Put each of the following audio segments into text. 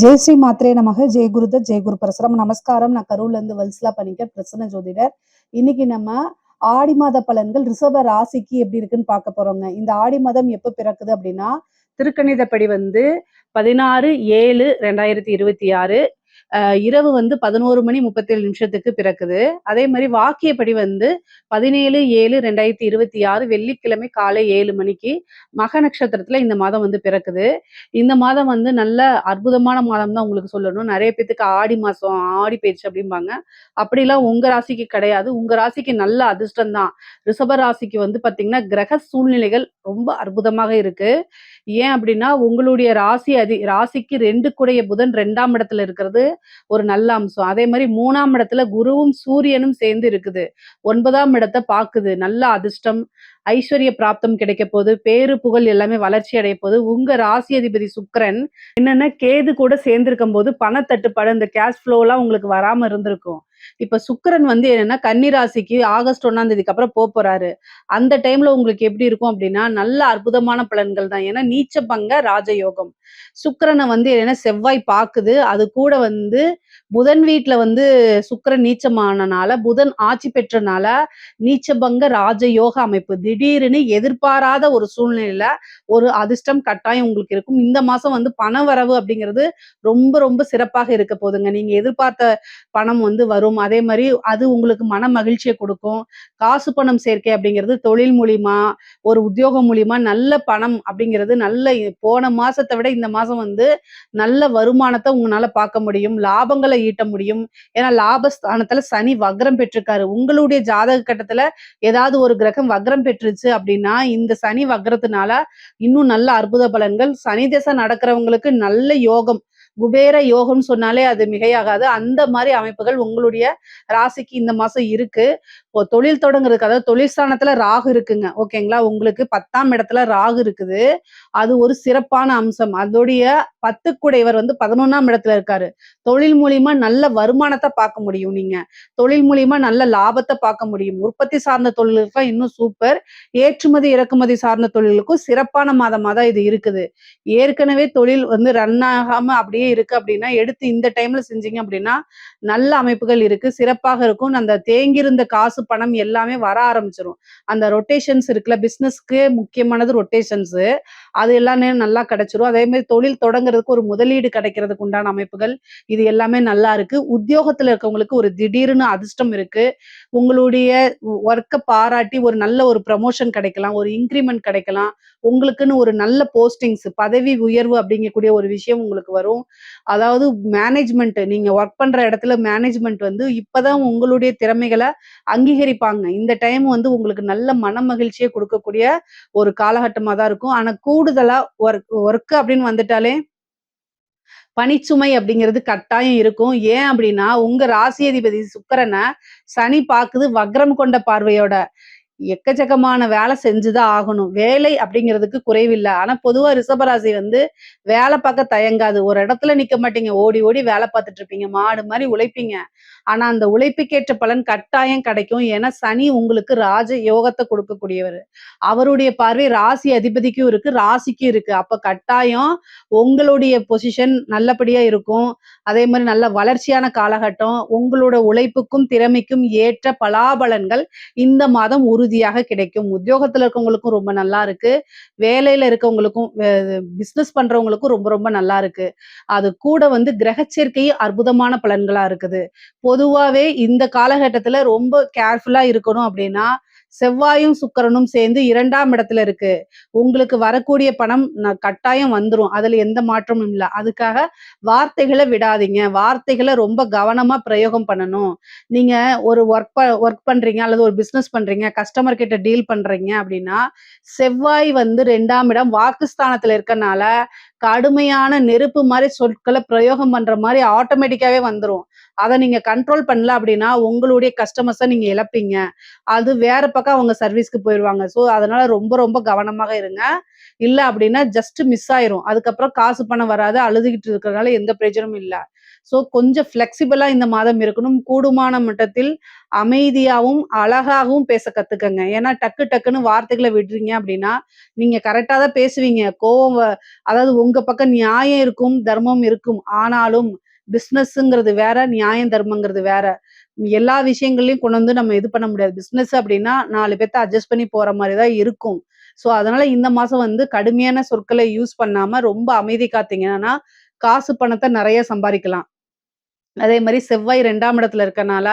ஜெய் ஸ்ரீ மாத்ரே நமக. ஜெய் குருதத் ஜெய் குரு பரசுரம். நமஸ்காரம். நான் கரூர்ல இருந்து வல்சலா பண்ணிக்க பிரசன்ன ஜோதிடர். இன்னைக்கு நம்ம ஆடி மாத பலன்கள் ரிஷப ராசிக்கு எப்படி இருக்குன்னு பார்க்க போறோங்க. இந்த ஆடி மாதம் எப்ப பிறக்குது அப்படின்னா, திருக்கணிதப்படி 16/7/2026 இரவு 11:37 பிறக்குது. அதே மாதிரி வாக்கியப்படி 17/7/2026 வெள்ளிக்கிழமை காலை 7 மணிக்கு மக நட்சத்திரத்துல இந்த மாதம் பிறக்குது. இந்த மாதம் நல்ல அற்புதமான மாதம் தான் உங்களுக்கு சொல்லணும். நிறைய பேத்துக்கு ஆடி மாசம் ஆடி பயிற்சி அப்படிம்பாங்க. அப்படிலாம் உங்க ராசிக்கு கிடையாது. உங்க ராசிக்கு நல்ல அதிர்ஷ்டம் தான். ரிஷப ராசிக்கு பாத்தீங்கன்னா கிரக சூழ்நிலைகள் ரொம்ப அற்புதமாக இருக்கு. ஏன் அப்படின்னா உங்களுடைய ராசிக்கு 2 கூடைய புதன் 2ஆம் இடத்துல இருக்கிறது ஒரு நல்ல அம்சம். அதே மாதிரி 3ஆம் இடத்துல குருவும் சூரியனும் சேர்ந்து இருக்குது. 9ஆம் இடத்தை பாக்குது. நல்ல அதிர்ஷ்டம், ஐஸ்வர்ய பிராப்தம் கிடைக்க போகுது. பேரு புகழ் எல்லாமே வளர்ச்சி அடைய போகுது. உங்க ராசி அதிபதி சுக்கிரன் என்னன்னா கேது கூட சேர்ந்திருக்கும் போது பணத்தட்டுப்பாடு, இந்த கேஷ் ஃப்ளோ எல்லாம் உங்களுக்கு வராம இருந்திருக்கும். இப்ப சுக்கிரன் என்னன்னா கன்னி ராசிக்கு ஆகஸ்ட் 1ஆம் தேதிக்கு அப்புறம் போறாரு. அந்த டைம்ல உங்களுக்கு எப்படி இருக்கும் அப்படின்னா நல்ல அற்புதமான பலன்கள் தான். ஏன்னா நீச்ச பங்க ராஜயோகம். சுக்கிரனை என்னன்னா செவ்வாய் பாக்குது. அது கூட புதன் வீட்டுல சுக்கிரன் நீச்சமானனால, புதன் ஆட்சி பெற்றனால நீச்சபங்க ராஜயோக அமைப்பு. திடீர்னு எதிர்பாராத ஒரு சூழ்நிலையில ஒரு அதிர்ஷ்டம் கட்டாயம் உங்களுக்கு இருக்கும். இந்த மாசம் பண வரவு அப்படிங்கிறது ரொம்ப ரொம்ப சிறப்பாக இருக்க போதுங்க. நீங்க எதிர்பார்த்த பணம் வரும். அதே மாதிரி அது உங்களுக்கு மன மகிழ்ச்சியை கொடுக்கும். காசு பணம் சேர்க்கை அப்படிங்கிறது தொழில் மூலியமா, ஒரு உத்தியோகம் மூலியமா நல்ல பணம் அப்படிங்கிறது நல்ல போன மாசத்தை விட இந்த மாசம் நல்ல வருமானத்தை உங்களால பார்க்க முடியும். லாபங்களை ஈட்ட முடியும். ஏன்னா லாபஸ்தானத்துல சனி வக்ரம் பெற்றிருக்காரு. உங்களுடைய ஜாதக கட்டத்துல ஏதாவது ஒரு கிரகம் வக்ரம் பெற்றுச்சு அப்படின்னா இந்த சனி வக்ரத்தினால இன்னும் நல்ல அற்புத பலன்கள். சனி திசை நடக்கிறவங்களுக்கு நல்ல யோகம், குபேர யோகம்னு சொன்னாலே அது மிகையாகாது. அந்த மாதிரி அமைப்புகள் உங்களுடைய ராசிக்கு இந்த மாசம் இருக்கு. தொழில் தொடங்குறதுக்கு, அதாவது தொழில் ஸ்தானத்துல ராகு இருக்குங்க. ஓகேங்களா? உங்களுக்கு 10ஆம் இடத்துல ராகு இருக்குது. அது ஒரு சிறப்பான அம்சம். அதோடைய 10 கூடையவர் 11ஆம் இடத்துல இருக்காரு. தொழில் மூலியமா நல்ல வருமானத்தை பார்க்க முடியும். நீங்க தொழில் மூலியமா நல்ல லாபத்தை பார்க்க முடியும். உற்பத்தி சார்ந்த தொழிலுக்கு இன்னும் சூப்பர். ஏற்றுமதி இறக்குமதி சார்ந்த தொழிலுக்கும் சிறப்பான மாதமா தான் இது இருக்குது. ஏற்கனவே தொழில் ரன் ஆகாம அப்படியே இருக்கு அப்படின்னா எடுத்து இந்த டைம்ல செஞ்சீங்க அப்படின்னா நல்ல அமைப்புகள் இருக்கு, சிறப்பாக இருக்கும். அந்த தேங்கியிருந்த காசு பணம் எல்லாமே வர ஆரம்பிச்சிடும். அந்த ரொட்டேஷன்ஸ் இருக்குல்ல, பிசினஸ்க்கு முக்கியமானது ரொட்டேஷன்ஸ், அது எல்லாமே நல்லா கிடைச்சிரும். அதே மாதிரி தொழில் தொடங்குறதுக்கு ஒரு முதலீடு கிடைக்கிறதுக்கு உண்டான அமைப்புகள் இது எல்லாமே நல்லா இருக்கு. உத்தியோகத்துல இருக்கவங்களுக்கு ஒரு திடீர்னு அதிர்ஷ்டம் இருக்கு. உங்களுடைய ஒர்க்கை பாராட்டி ஒரு நல்ல ஒரு ப்ரமோஷன் கிடைக்கலாம், ஒரு இன்கிரிமெண்ட் கிடைக்கலாம். உங்களுக்குன்னு ஒரு நல்ல போஸ்டிங்ஸ், பதவி உயர்வு அப்படிங்கக்கூடிய ஒரு விஷயம் உங்களுக்கு வரும். அதாவது மேனேஜ்மெண்ட், நீங்க ஒர்க் பண்ற இடத்துல மேனேஜ்மெண்ட் இப்பதான் உங்களுடைய திறமைகளை அங்கீகரிப்பாங்க. இந்த டைம் உங்களுக்கு நல்ல மன மகிழ்ச்சியை கொடுக்கக்கூடிய ஒரு காலகட்டமா தான் இருக்கும். ஆனா கூடுதலா ஒர்க் அப்படின்னு வந்துட்டாலே பணிச்சுமை அப்படிங்கிறது கட்டாயம் இருக்கும். ஏன் அப்படின்னா உங்க ராசி அதிபதி சுக்கிரனை சனி பாக்குது வக்ரம் கொண்ட பார்வையோட. எக்கச்சக்கமான வேலை செஞ்சுதான் ஆகணும். வேலை அப்படிங்கிறதுக்கு குறைவில்லை. ஆனா பொதுவா ரிஷபராசி வேலை பார்க்க தயங்காது. ஒரு இடத்துல நிக்க மாட்டீங்க. ஓடி ஓடி வேலை பார்த்துட்டு இருப்பீங்க. மாடு மாதிரி உழைப்பீங்க. ஆனா அந்த உழைப்புக்கேற்ற பலன் கட்டாயம் கிடைக்கும். ஏன்னா சனி உங்களுக்கு ராஜ யோகத்தை கொடுக்கக்கூடியவர். அவருடைய பார்வை ராசி அதிபதிக்கும் இருக்கு, ராசிக்கும் இருக்கு. அப்ப கட்டாயம் உங்களுடைய பொசிஷன் நல்லபடியா இருக்கும். அதே மாதிரி நல்ல வளர்ச்சியான காலகட்டம். உங்களோட உழைப்புக்கும் திறமைக்கும் ஏற்ற பலாபலன்கள் இந்த மாதம் உறுதியாக கிடைக்கும். உத்தியோகத்துல இருக்கவங்களுக்கும் ரொம்ப நல்லா இருக்கு. வேலையில இருக்கவங்களுக்கும், பிசினஸ் பண்றவங்களுக்கும் ரொம்ப ரொம்ப நல்லா இருக்கு. அது கூட கிரக சேர்க்கை அற்புதமான பலன்களா இருக்குது. பொதுவாவே இந்த காலகட்டத்துல ரொம்ப கேர்ஃபுல்லா இருக்கணும் அப்படின்னா செவ்வாயும் சுக்கிரனும் சேர்ந்து 2ஆம் இடத்துல இருக்கு. உங்களுக்கு வரக்கூடிய பணம் கட்டாயம் வந்துரும். அதுல எந்த மாற்றமும் இல்லை. அதுக்காக வார்த்தைகளை விடாதீங்க. வார்த்தைகளை ரொம்ப கவனமா பிரயோகம் பண்ணணும். நீங்க ஒரு ஒர்க் பண்றீங்க அல்லது ஒரு பிசினஸ் பண்றீங்க, கஸ்டமர் கிட்ட டீல் பண்றீங்க அப்படின்னா செவ்வாய் 2ஆம் இடம் வாக்குஸ்தானத்துல இருக்கனால கடுமையான நெருப்பு மாதிரி சொற்களை பிரயோகம் பண்ற மாதிரி ஆட்டோமேட்டிக்காவே வந்துரும். அதை நீங்க கண்ட்ரோல் பண்ணல அப்படின்னா உங்களுடைய கஸ்டமர்ஸை நீங்க இழப்பீங்க. அது வேற பக்கம் அவங்க சர்வீஸ்க்கு போயிடுவாங்க. ஸோ அதனால ரொம்ப ரொம்ப கவனமாக இருங்க. இல்ல அப்படின்னா ஜஸ்ட் மிஸ் ஆயிரும். அதுக்கப்புறம் காசு பணம் வராது. அழுதுகிட்டு இருக்கிறதுனால எந்த பிரயோஜனமும் இல்ல. ஸோ கொஞ்சம் ஃப்ளெக்சிபிளா இந்த மாதம் இருக்கணும். கூடுமான மட்டத்தில் அமைதியாவும், அழகாகவும் பேச கத்துக்கங்க. ஏன்னா டக்கு டக்குன்னு வார்த்தைகள விடுறீங்க அப்படின்னா, நீங்க கரெக்ட்டா தான் பேசுவீங்க. கோவம் அதாவது உங்க பக்கம் நியாயம் இருக்கும், தர்மம் இருக்கும். ஆனாலும் பிசினஸ்ங்கிறது வேற, நியாயம், தர்மங்கிறது வேற. எல்லா விஷயங்கள்லயும் கொண்டு வந்து நம்ம இது பண்ண முடியாது. பிசினஸ் அப்படின்னா 4 பேத்த அட்ஜஸ்ட் பண்ணி போற மாரி தான் இருக்கும். ஸோ அதனால இந்த மாசம் வந்து கடுமையான சொற்களை யூஸ் பண்ணாம ரொம்ப அமைதி காத்தீங்கன்னா, காசு பணத்த நெறைய சம்பாரிக்கலாம். அதே மாரி செவ்வாய் 2ஆம் இடத்துல இருக்கனால,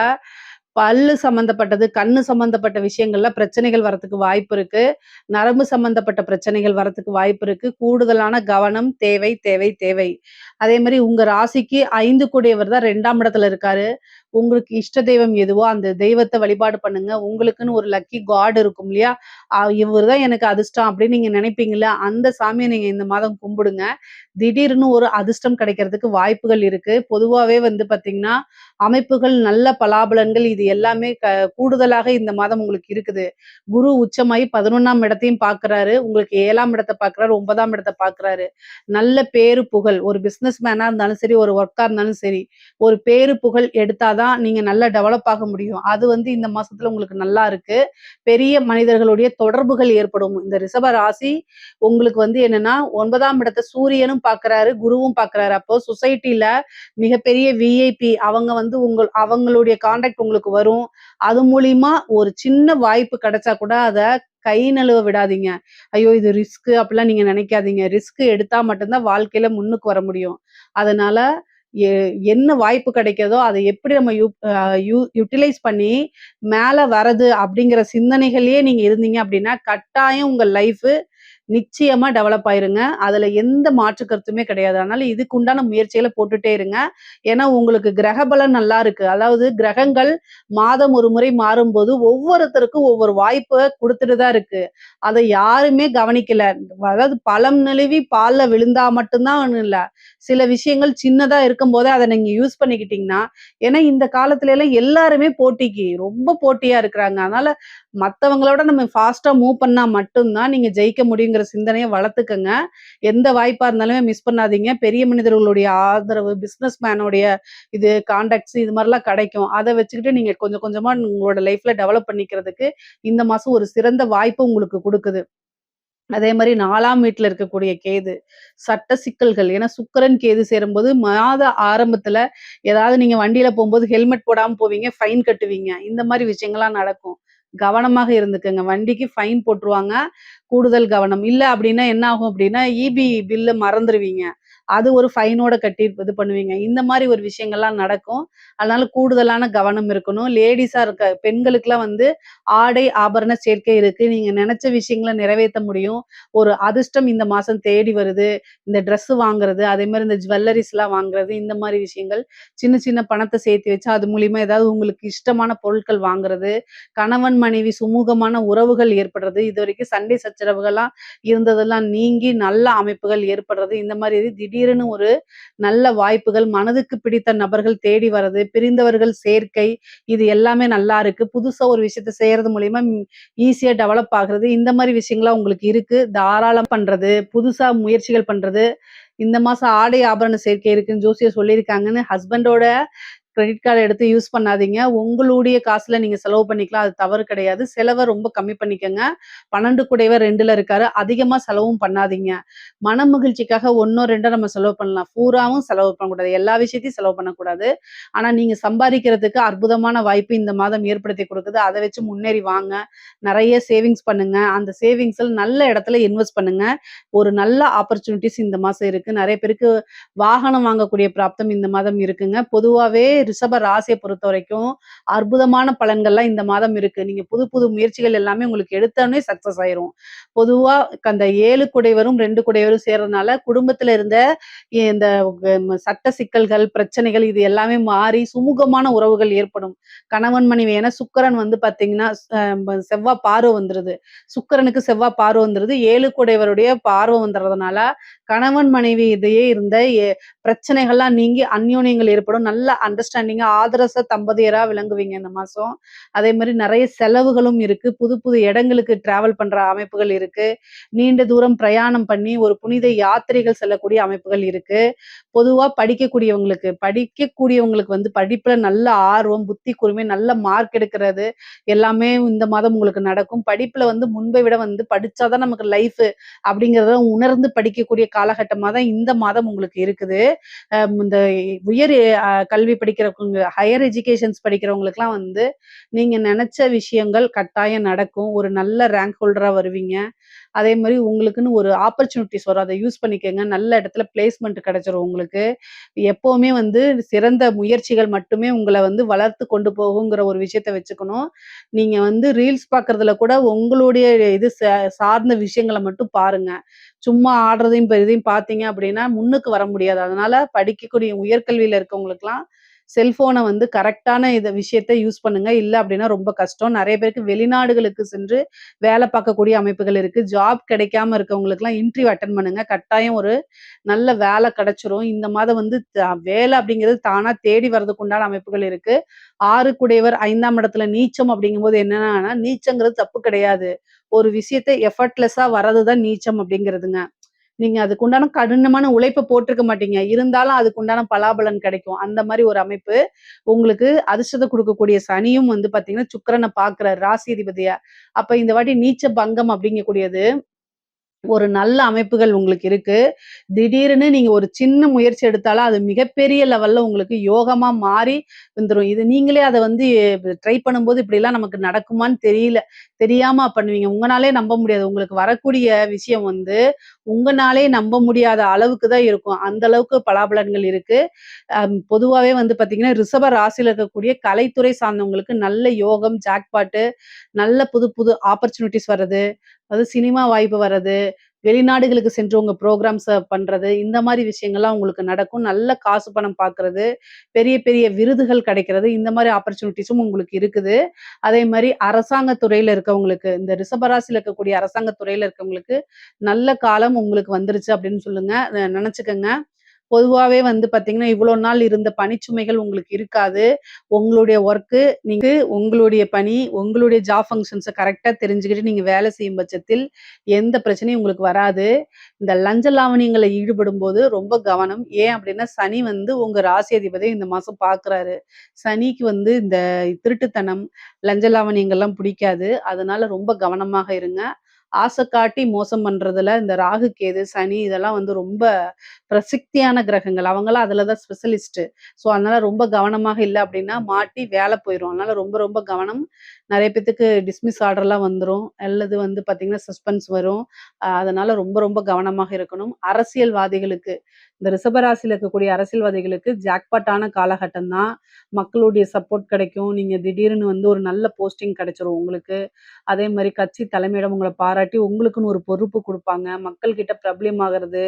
பல்லு சம்மந்தப்பட்டது, கண்ணு சம்மந்தப்பட்ட விஷயங்கள்ல பிரச்சனைகள் வரத்துக்கு வாய்ப்பு இருக்கு. நரம்பு சம்மந்தப்பட்ட பிரச்சனைகள் வரத்துக்கு வாய்ப்பு இருக்கு. கூடுதலான கவனம் தேவை, தேவை, தேவை. அதே மாரி உங்க ராசிக்கு 5 கூடியவர் தான் 2ஆம் இடத்துல இருக்காரு. உங்களுக்கு இஷ்ட தெய்வம் எதுவோ அந்த தெய்வத்த வழிபாடு பண்ணுங்க. உங்களுக்குன்னு ஒரு லக்கி காட் இருக்கும் இல்லையா? இவரு தான் எனக்கு அதிர்ஷ்டம் அப்படின்னு நீங்க நினைப்பீங்கல்ல, அந்த சாமிய நீங்க இந்த மாதம் கும்பிடுங்க. திடீர்னு ஒரு அதிர்ஷ்டம் கிடைக்கிறதுக்கு வாய்ப்புகள் இருக்கு. பொதுவாவே வந்து பார்த்தீங்கன்னா, அமைப்புகள் நல்ல பலாபலன்கள் இது எல்லாமே கூடுதலாக இந்த மாதம் உங்களுக்கு இருக்குது. குரு உச்சமாயி 11ஆம் இடத்தையும் பார்க்குறாரு. உங்களுக்கு 7ஆம் இடத்த பார்க்குறாரு, 9ஆம் இடத்த பார்க்குறாரு. நல்ல பேரு, புகழ் ஒரு பிசினஸ் மேனா இருந்தாலும் சரி, ஒரு ஒர்க்கா இருந்தாலும் சரி, ஒரு பேரு, புகழ் எடுத்தா தான் நீங்க நல்லா டெவலப் ஆக முடியும். அது வந்து இந்த மாசத்துல உங்களுக்கு நல்லா இருக்கு. பெரிய மனிதர்களுடைய தொடர்புகள் ஏற்படும். இந்த ரிஷப ராசி உங்களுக்கு வந்து என்னன்னா 9ஆம் இடத்த சூரியனும் பார்க்குறாரு, குருவும் பார்க்குறாரு. அப்போ சொசைட்டில மிகப்பெரிய விஐபி அவங்க வந்து அவங்களுடைய கான்டாக்ட் உங்களுக்கு வரும். அது மூலியமா ஒரு சின்ன வாய்ப்பு கிடைச்சா கூட அத கை நழுவ விடாதீங்க. ஐயோ! இது ரிஸ்க் அப்படிலாம் நீங்க நினைக்காதீங்க. ரிஸ்க் எடுத்தா மட்டும் தான் வாழ்க்கையில முன்னுக்கு வர முடியும். அதனால எ என்ன வாய்ப்பு கிடைக்கிறதோ, அத எப்படி நம்ம யூ அ யூ யுட்டிலைஸ் பண்ணி மேல வரது அப்படிங்கிற சிந்தனைகள்லயே நீங்க இருந்தீங்க அப்படின்னா, கட்டாயம் உங்க லைஃப் நிச்சயமா டெவலப் ஆயிருங்க. அதுல எந்த மாற்று கருத்துமே கிடையாது. அதனால இதுக்கு உண்டான முயற்சிகள போட்டுட்டே இருங்க. ஏன்னா உங்களுக்கு கிரக பலன் நல்லா இருக்கு. அதாவது கிரகங்கள் மாதம் ஒரு முறை மாறும்போது ஒவ்வொருத்தருக்கும் ஒவ்வொரு வாய்ப்ப குடுத்துட்டு தான் இருக்கு. அத யாருமே கவனிக்கல. அதாவது பழம் நழுவி பால்ல விழுந்தா மட்டும் தான் இல்ல. சில விஷயங்கள் சின்னதா இருக்கும்போதே அத நீங்க யூஸ் பண்ணிக்கிட்டீங்கன்னா, ஏன்னா இந்த காலத்துல எல்லாம் எல்லாருமே போட்டிக்கு ரொம்ப போட்டியா இருக்கிறாங்க. அதனால மத்தவங்களோட நம்ம ஃபாஸ்ட்டா மூவ் பண்ணா மட்டும் தான் நீங்க ஜெயிக்க முடியுங்கிற சிந்தனைய வளர்த்துக்கங்க. எந்த வாய்ப்பா இருந்தாலுமே மிஸ் பண்ணாதீங்க. பெரிய மனிதர்களுடைய ஆதரவு, பிசினஸ் மேனுடைய இது கான்டாக்ட்ஸ் இது மாரிலாம் கிடைக்கும். அத வச்சுக்கிட்டு நீங்க கொஞ்சம் கொஞ்சமா உங்களோட லைஃப்ல டெவலப் பண்ணிக்கிறதுக்கு இந்த மாசம் ஒரு சிறந்த வாய்ப்பு உங்களுக்கு குடுக்குது. அதே மாரி 4ஆம் வீட்ல இருக்கக்கூடிய கேது, சட்ட சிக்கல்கள். ஏன்னா சுக்கிரன், கேது சேரும்போது மாத ஆரம்பத்துல ஏதாவது நீங்க வண்டியில போம்போது ஹெல்மெட் போடாம போவீங்க, ஃபைன் கட்டுவீங்க. இந்த மாரி விஷயங்கள்லாம் நடக்கும். கவனமாக இருந்துக்கங்க. வண்டிக்கு ஃபைன் போட்டுருவாங்க. கூடுதல் கவனம். இல்ல அப்டின்னா என்ன ஆகும் அப்டின்னா, ஈபி பில்ல மறந்துருவீங்க. அது ஒரு ஃபைனோட கட்டி இது பண்ணுவீங்க. இந்த மாரி ஒரு விஷயங்கள்லாம் நடக்கும். அதனால கூடுதலான கவனம் இருக்கணும். லேடீஸா இருக்க பெண்களுக்குலாம் வந்து ஆடை, ஆபரண சேர்க்கை இருக்கு. நீங்க நெனச்ச விஷயங்கள நிறைவேத்த முடியும். ஒரு அதிர்ஷ்டம் இந்த மாசம் தேடி வருது. இந்த ட்ரெஸ் வாங்குறது, அதே மாரி இந்த ஜுவல்லரீஸ்லாம் வாங்குறது, இந்த மாரி விஷயங்கள். சின்ன சின்ன பணத்த சேர்த்து வச்சு, அது மூலியமா ஏதாவது உங்களுக்கு இஷ்டமான பொருட்கள் வாங்குறது, கணவன், மனைவி சுமூகமான உறவுகள் ஏற்படுறது, இதுவரைக்கும் சண்டை சச்சரவுகள்லாம் இருந்ததெல்லாம் நீங்கி நல்ல அமைப்புகள் ஏற்படுறது, இந்த மாரி திடீர்னு ஒரு நல்ல வாய்ப்புகள், மனதுக்கு பிடித்த நபர்கள் தேடி வர்றது, பிரிந்தவர்கள் சேர்க்கை, இது எல்லாமே நல்லா இருக்கு. புதுசா ஒரு விஷயத்த செய்யறது மூலியமா ஈஸியா டெவலப் ஆகுறது, இந்த மாரி விஷயங்கள்லாம் உங்களுக்கு இருக்கு. தாராளம் பண்றது, புதுசா முயற்சிகள் பண்றது, இந்த மாசம் ஆடை ஆபரண சேர்க்கை இருக்குன்னு ஜோசியர் சொல்லியிருக்காங்கன்னு ஹஸ்பண்டோட கிரெடிட் கார்ட எடுத்து யூஸ் பண்ணாதீங்க. உங்களுடைய காசுல நீங்க செலவு பண்ணிக்கலாம். அது தவறு கிடையாது. செலவ ரொம்ப கம்மி பண்ணிக்கங்க. 12 கூடையவர் 2ல இருக்காரு. அதிகமா செலவும் பண்ணாதீங்க. மன மகிழ்ச்சிக்காக 1ஓ 2ஓ நம்ம செலவு பண்ணலாம். பூராவும் செலவு பண்ணக்கூடாது. எல்லா விஷயத்தையும் செலவு பண்ணக்கூடாது. ஆனா நீங்க சம்பாதிக்கிறதுக்கு அற்புதமான வாய்ப்பு இந்த மாதம் ஏற்படுத்தி குடுக்குது. அத வச்சு முன்னேறி வாங்க. நெறைய சேவிங்ஸ் பண்ணுங்க. அந்த சேவிங்ஸ்ல நல்ல இடத்துல இன்வெஸ்ட் பண்ணுங்க. ஒரு நல்ல ஆப்பர்ச்சுனிட்டீஸ் இந்த மாசம் இருக்கு. நெறைய பேருக்கு வாகனம் வாங்கக்கூடிய பிராப்தம் இந்த மாதம் இருக்குங்க. பொதுவாவே ரிஷப ராசிய பொறுத்தவரைக்கும் அற்புதமான பலன்கள்லாம் இந்த மாதம் இருக்கு. நீங்க புது புது முயற்சிகள் எல்லாமே உங்களுக்கு எடுத்தோனே சக்சஸ் ஆயிரும். பொதுவா அந்த 7 குடைவரும் 2 குடைவரும் சேர்றதுனால குடும்பத்துல இருந்த இந்த சட்ட சிக்கல்கள், பிரச்சனைகள் இது எல்லாமே மாறி சுமூகமான உறவுகள் ஏற்படும். கணவன் மனைவி ஏன்னா சுக்கிரன் வந்து பார்த்தீங்கன்னா, செவ்வா பார்வ வந்துருது. சுக்கிரனுக்கு செவ்வா பார்வ வந்துருது. 7 குடைவருடைய பார்வ வந்துர்றதுனால, கணவன் மனைவி இடையே இருந்த பிரச்சனைகள்லாம் நீங்கி அந்யோன்யங்கள் ஏற்படும். நல்ல அண்டர்ஸ்டாண்டிங் அண்டர்ஸ்டாண்டிங்கா ஆதரச தம்பதியரா விளங்குவீங்க இந்த மாசம். அதே மாரி நெறைய செலவுகளும் இருக்கு. புது புது இடங்களுக்கு டிராவல் பண்ற அமைப்புகள் இருக்கு. நீண்ட தூரம் பிரயாணம் பண்ணி ஒரு புனித யாத்திரைகள் செல்லக்கூடிய அமைப்புகள் இருக்கு. பொதுவா படிக்கக்கூடியவங்களுக்கு வந்து படிப்புல நல்ல ஆர்வம், புத்தி கூர்மை, நல்ல மார்க் எடுக்கிறது எல்லாமே இந்த மாதம் உங்களுக்கு நடக்கும். படிப்புல வந்து முன்பை விட வந்து படிச்சா தான் நமக்கு லைஃபு அப்படிங்கிறத உணர்ந்து படிக்கக்கூடிய காலகட்டமா தான் இந்த மாதம் உங்களுக்கு இருக்குது. இந்த உயர் கல்வி படிக்கிறவங்க ஹையர் எஜுகேஷன்ஸ் படிக்கிறவங்களுக்குலாம் வந்து நீங்க நெனச்ச விஷயங்கள் கட்டாயம் நடக்கும். ஒரு நல்ல ரேங்க் ஹோல்டரா வருவீங்க. அதே மாரி உங்களுக்குன்னு ஒரு ஆப்பர்ச்சுனிட்டீஸ் வரும். அத யூஸ் பண்ணிக்கங்க. நல்ல இடத்துல பிளேஸ்மென்ட் கிடைச்சிரும் உங்களுக்கு. எப்பவுமே வந்து சிறந்த முயற்சிகள் மட்டுமே உங்கள வந்து வளர்த்து கொண்டு போகுங்கிற ஒரு விஷயத்த வச்சுக்கணும். நீங்க வந்து ரீல்ஸ் பார்க்கறதுல கூட உங்களுடைய இது சார்ந்த விஷயங்கள மட்டும் பாருங்க. சும்மா ஆடுறதையும், இதையும் பார்த்தீங்க அப்படின்னா, முன்னுக்கு வர முடியாது. அதனால படிக்கக்கூடிய உயர்கல்வியில இருக்கவங்களுக்கெல்லாம் செல்ஃபோன வந்து கரெக்ட்டான விஷயத்த யூஸ் பண்ணுங்க. இல்ல அப்படின்னா ரொம்ப கஷ்டம். நெறைய பேருக்கு வெளிநாடுகளுக்கு சென்று வேலை பார்க்கக்கூடிய அமைப்புகள் இருக்கு. ஜாப் கிடைக்காம இருக்கவங்களுக்கெல்லாம் இன்டர்வியூ அட்டெண்ட் பண்ணுங்க. கட்டாயம் ஒரு நல்ல வேலை கிடைச்சிரும். இந்த மாதம் வந்து வேலை அப்படிங்கிறது தானா தேடி வரதுக்கு உண்டான அமைப்புகள் இருக்கு. 6 குடையவர் 5ஆம் இடத்துல நீச்சம் அப்படிங்கும்போது என்னன்னா, நீச்சங்கிறது தப்பு கிடையாது. ஒரு விஷயத்த எஃபர்ட்லெஸ்ஸா வர்றது தான் நீச்சம் அப்படிங்கிறதுங்க. நீங்க அதுக்கு உண்டான கடினமான உழைப்ப போட்டிருக்க மாட்டீங்க. இருந்தாலும் அதுக்கு உண்டான பலாபலன் கிடைக்கும். அந்த மாரி ஒரு அமைப்பு. உங்களுக்கு அதிர்ஷ்டத்த குடுக்கக்கூடிய சனியும் வந்து பார்த்தீங்கன்னா, சுக்கிரன பார்க்கிறார் ராசி அதிபதியா. அப்ப இந்த வாட்டி நீச்ச பங்கம் அப்படிங்கக்கூடியது ஒரு நல்ல அமைப்புகள் உங்களுக்கு இருக்கு. திடீர்னு நீங்க ஒரு சின்ன முயற்சி எடுத்தாலும், அது மிகப்பெரிய லெவல்ல உங்களுக்கு யோகமா மாறி வந்துரும். இது நீங்களே அத வந்து ட்ரை பண்ணும்போது இப்படிலாம் நமக்கு நடக்குமான்னு தெரியல. தெரியாம பண்ணுவீங்க. உங்கனாலே நம்ப முடியாது. உங்களுக்கு வரக்கூடிய விஷயம் வந்து, உங்கனாலே நம்ப முடியாத அளவுக்கு தான் இருக்கும். அந்த அளவுக்கு பலாபலன்கள் இருக்கு. பொதுவாவே வந்து பார்த்தீங்கன்னா, ரிஷப ராசியில இருக்கக்கூடிய கலைத்துறை சார்ந்தவங்களுக்கு நல்ல யோகம், ஜாக்பாட்டு, நல்ல புது புது ஆப்பர்ச்சுனிட்டீஸ் வர்றது, அது சினிமா வாய்ப்பு வர்றது, வெளிநாடுகளுக்கு சென்று உங்க ப்ரோகிராம்ஸ பண்றது, இந்த மாரி விஷயங்கள்லாம் உங்களுக்கு நடக்கும். நல்ல காசு பணம் பார்க்கறது, பெரிய பெரிய விருதுகள் கிடைக்கிறது, இந்த மாரி ஆப்பர்ச்சுனிட்டீஸும் உங்களுக்கு இருக்குது. அதே மாரி அரசாங்க துறையில இருக்கவங்களுக்கு, இந்த ரிஷபராசியில இருக்கக்கூடிய அரசாங்க துறையில இருக்கவங்களுக்கு, நல்ல காலம் உங்களுக்கு வந்துருச்சு அப்படின்னு சொல்லுங்க. நெனச்சுக்கங்க. பொதுவாவே வந்து பார்த்தீங்கன்னா, இவ்வளோ நாள் இருந்த பணிச்சுமைகள் உங்களுக்கு இருக்காது. உங்களுடைய ஒர்க்கு நீங்க உங்களுடைய பணி, உங்களுடைய ஜாப் ஃபங்ஷன்ஸ கரெக்ட்டா தெரிஞ்சுக்கிட்டு நீங்க வேலை செய்யும் பட்சத்தில், எந்த பிரச்சனையும் உங்களுக்கு வராது. இந்த லஞ்ச லாவணியங்கள்ல ஈடுபடும்போது ரொம்ப கவனம். ஏன் அப்டின்னா, சனி வந்து உங்க ராசி அதிபதிய இந்த மாசம் பார்க்குறாரு. சனிக்கு வந்து இந்த திருட்டுத்தனம், லஞ்ச லாவணியங்கள்லாம் பிடிக்காது. அதனால ரொம்ப கவனமாக இருங்க. ஆசை காட்டி மோசம் பண்றதுல இந்த ராகு, கேது, சனி இதெல்லாம் வந்து ரொம்ப பிரசித்தியான கிரகங்கள். அவங்கலாம் அதுல தான் ஸ்பெஷலிஸ்ட்டு. ஸோ, அதனால ரொம்ப கவனமாக இல்ல அப்டின்னா, மாட்டி வேல போயிரும். அதனால ரொம்ப ரொம்ப கவனம். நெறைய பேத்துக்கு டிஸ்மிஸ் ஆர்டர்லாம் வந்துரும். அல்லது வந்து பார்த்தீங்கன்னா, சஸ்பென்ஸ் வரும். அதனால ரொம்ப ரொம்ப கவனமாக இருக்கணும். அரசியல்வாதிகளுக்கு இந்த ரிஷபராசியில இருக்கக்கூடிய அரசியல்வாதிகளுக்கு ஜாக்பாட்டான காலகட்டம் தான். மக்களுடைய சப்போர்ட் கிடைக்கும். நீங்க திடீர்னு வந்து ஒரு நல்ல போஸ்டிங் கிடைச்சிரும் உங்களுக்கு. அதே மாரி கட்சி தலைமையிடம் உங்கள பாராட்டி உங்களுக்குன்னு ஒரு பொறுப்பு குடுப்பாங்க. மக்கள் கிட்ட பிரபல்யமாகறது,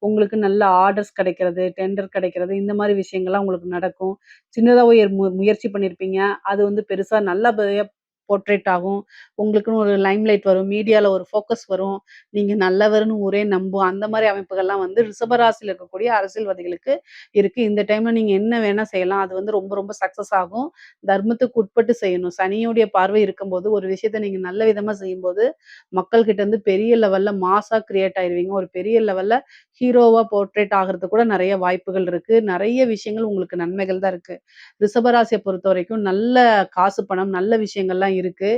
உங்களுக்கு நல்ல ஆர்டர்ஸ் கிடைக்கிறது, டெண்டர் கிடைக்கிறது, இந்த மாரி விஷயங்கள்லாம் உங்களுக்கு நடக்கும். சின்னதா ஒரு முயற்சி பண்ணியிருப்பீங்க. அது வந்து பெருசா நல்லபடியா போர்ட்ரேட் ஆகும். உங்களுக்குன்னு ஒரு லைம்லைட் வரும். மீடியால ஒரு ஃபோக்கஸ் வரும். நீங்க நல்லவர்ன்னு ஊரே நம்பும். அந்த மாரி அமைப்புகள்லாம் வந்து ரிஷபராசியில இருக்கக்கூடிய அரசியல்வாதிகளுக்கு இருக்கு. இந்த டைம்ல நீங்க என்ன வேணா செய்யலாம். அது வந்து ரொம்ப ரொம்ப சக்சஸ் ஆகும். தர்மத்துக்கு உட்பட்டு செய்யணும். சனியுடைய பார்வை இருக்கும்போது, ஒரு விஷயத்த நீங்க நல்ல விதமா செய்யும்போது, மக்கள் கிட்ட இருந்து பெரிய லெவல்ல மாஸா கிரியேட் ஆயிருவீங்க. ஒரு பெரிய லெவல்ல ஹீரோவா போர்ட்ரேட் ஆகுறதுக்கு கூட நெறைய வாய்ப்புகள் இருக்கு. நெறைய விஷயங்கள் உங்களுக்கு நன்மைகள் தான் இருக்கு. ரிஷபராசிய பொறுத்தவரைக்கும் நல்ல காசு, பணம், நல்ல விஷயங்கள்லாம் இருக்கு.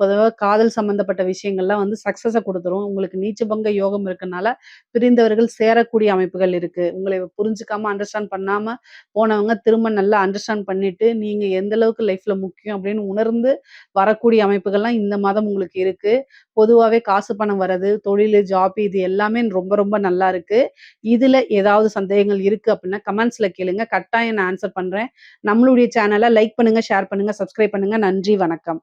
பொதுவா காதல் சம்மந்தப்பட்ட விஷயங்கள்லாம் வந்து சக்சஸ குடுத்துரும். உங்களுக்கு நீச்சபங்க யோகம் இருக்கனால, பிரிந்தவர்கள் சேரக்கூடிய அமைப்புகள் இருக்கு. உங்களை புரிஞ்சுக்காம, அண்டர்ஸ்டாண்ட் பண்ணாம போனவங்க திரும்ப நல்லா அண்டர்ஸ்டாண்ட் பண்ணிட்டு, நீங்க எந்த அளவுக்கு லைஃப்ல முக்கியம் அப்படின்னு உணர்ந்து வரக்கூடிய அமைப்புகள்லாம் இந்த மாதம் உங்களுக்கு இருக்கு. பொதுவாவே காசு பணம் வரது, தொழிலு, ஜாப் இது எல்லாமே ரொம்ப ரொம்ப நல்லா இருக்கு. இதுல ஏதாவது சந்தேகங்கள் இருக்கு அப்படின்னா, கமெண்ட்ஸ்ல கேளுங்க. கட்டாயம் நான் ஆன்ஸர் பண்றேன். நம்மளுடைய சேனல லைக் பண்ணுங்க, ஷேர் பண்ணுங்க, சப்ஸ்கிரைப் பண்ணுங்க. நன்றி, வணக்கம்.